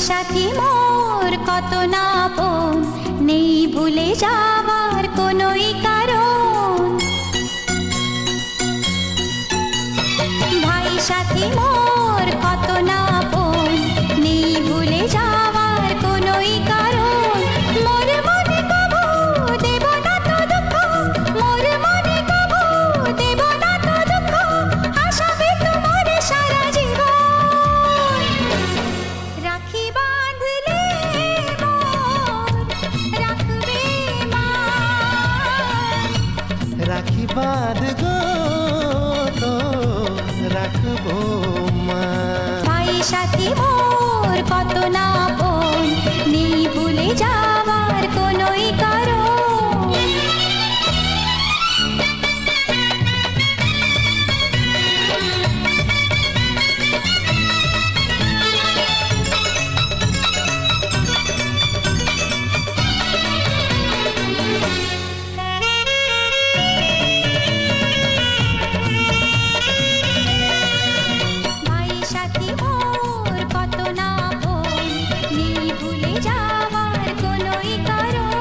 সাথী মোর কত না আপন, নেই ভুলে যাবার কোনোই কারণ। ভাই সাথী মোর কত না আপন, নেই ভুলে যাবার কোনোই কারণ। মোর মনে কবু দেব না তো দুঃখ, মোর মনে কবু দেব না তো দুঃখ, আশাবে তোমার সারা জীবন। রাখি বাঁধলে মোর রাখবে মা, রাখি বাঁধ গো তো রাখবো মা। ভাই সাথী মোর কত না আপন, নেই ভুলে যাবার কোনোই কারণ। ভাই সাথী মোর কত না আপন, নেই ভুলে যাবার কোনোই কারণ।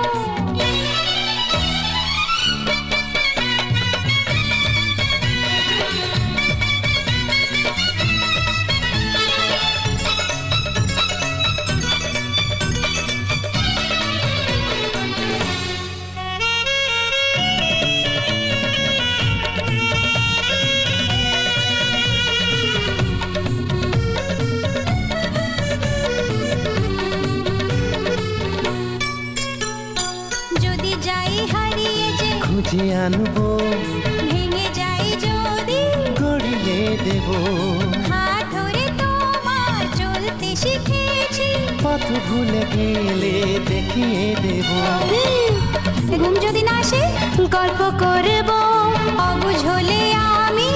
যদি যাই হারিয়ে যে খুঁজে আনবো, ভেঙে যাই যদি, গড়িয়ে দেব। হাত ধরে তোমার চলতে শিখেছি। পথ ভুলে গেলে দেখিয়ে দেব। ঘুম যদি না আসে গল্প করব, অবুঝ হলে আমি